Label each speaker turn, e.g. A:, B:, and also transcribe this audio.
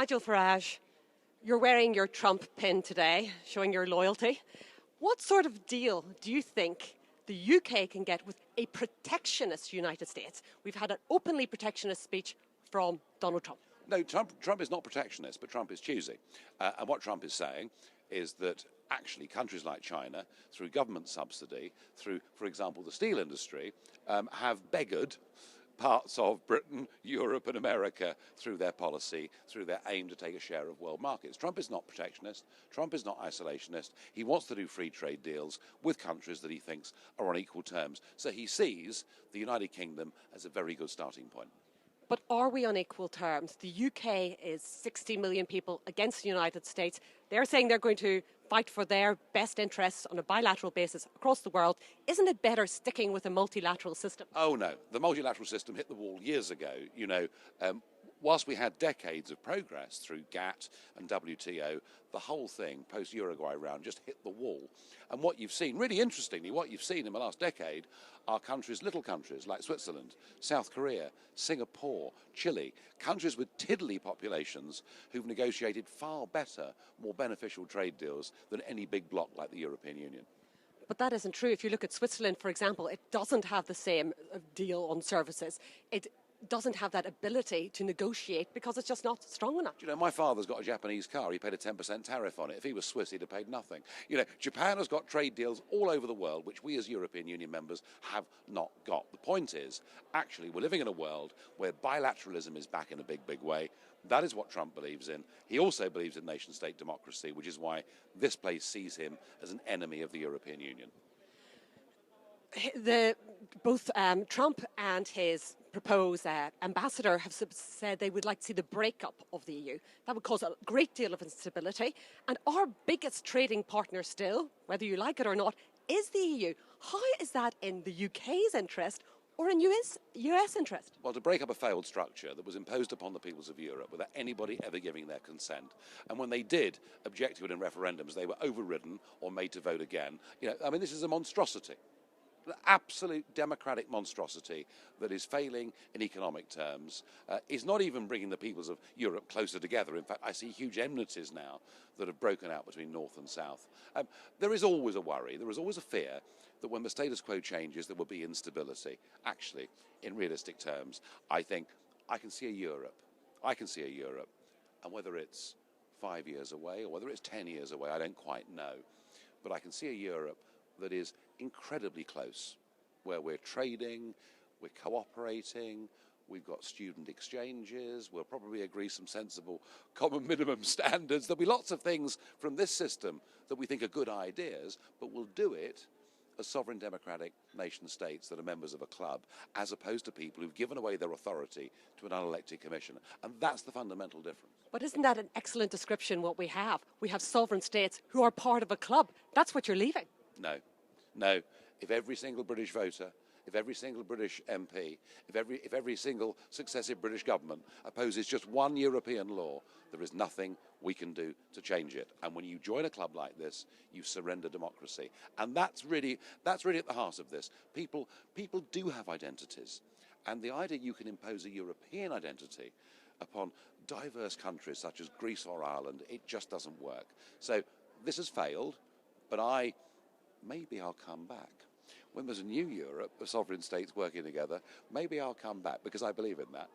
A: Nigel Farage, you're wearing your Trump pin today, showing your loyalty. What sort of deal do you think the UK can get with a protectionist United States? We've had an openly protectionist speech from Donald Trump.
B: No, Trump is not protectionist, but Trump is choosy. And what Trump is saying is that actually countries like China, through government subsidy, through, for example, the steel industry, have beggared parts of Britain, Europe and America through their policy, through their aim to take a share of world markets. Trump is not protectionist. Trump is not isolationist. He wants to do free trade deals with countries that he thinks are on equal terms. So he sees the United Kingdom as a very good starting point.
A: But are we on equal terms? The UK is 60 million people against the United States. They're saying they're going to fight for their best interests on a bilateral basis across the world. Isn't it better sticking with a multilateral system?
B: Oh, no. The multilateral system hit the wall years ago. You know, whilst we had decades of progress through GATT and WTO, the whole thing, post-Uruguay round, just hit the wall. And what you've seen, really interestingly, what you've seen in the last decade are countries, little countries like Switzerland, South Korea, Singapore, Chile, countries with tiddly populations who've negotiated far better, more beneficial trade deals than any big bloc like the European Union.
A: But that isn't true. If you look at Switzerland, for example, it doesn't have the same deal on services. It doesn't have that ability to negotiate because it's just not strong enough.
B: You know, my father's got a Japanese car. He paid a 10% tariff on it. If he was Swiss, he'd have paid nothing. You know, Japan has got trade deals all over the world, which we as European Union members have not got. The point is, actually, we're living in a world where bilateralism is back in a big, big way. That is what Trump believes in. He also believes in nation-state democracy, which is why this place sees him as an enemy of the European Union.
A: Both Trump and his proposed ambassador have said they would like to see the breakup of the EU. That would cause a great deal of instability. And our biggest trading partner still, whether you like it or not, is the EU. How is that in the UK's interest or in US interest?
B: Well, to break up a failed structure that was imposed upon the peoples of Europe without anybody ever giving their consent. And when they did object to it in referendums, they were overridden or made to vote again. You know, I mean, this is a monstrosity. An absolute democratic monstrosity that is failing in economic terms, is not even bringing the peoples of Europe closer together. In fact, I see huge enmities now that have broken out between North and South. There is always a worry, there is always a fear that when the status quo changes, there will be instability. Actually, in realistic terms, I think I can see a Europe. And whether it's 5 years away or whether it's 10 years away, I don't quite know. But I can see a Europe that is incredibly close, where we're trading, we're cooperating, we've got student exchanges, we'll probably agree some sensible common minimum standards. There'll be lots of things from this system that we think are good ideas, but we'll do it as sovereign democratic nation states that are members of a club, as opposed to people who've given away their authority to an unelected commissioner. And that's the fundamental difference.
A: But isn't that an excellent description what we have? We have sovereign states who are part of a club. That's what you're leaving.
B: No. If every single British voter, if every single British MP, if every single successive British government opposes just one European law, there is nothing we can do to change it. And when you join a club like this, you surrender democracy. And that's really at the heart of this. People do have identities. And the idea you can impose a European identity upon diverse countries such as Greece or Ireland, it just doesn't work. So this has failed, but maybe I'll come back. When there's a new Europe, the sovereign states working together, maybe I'll come back because I believe in that.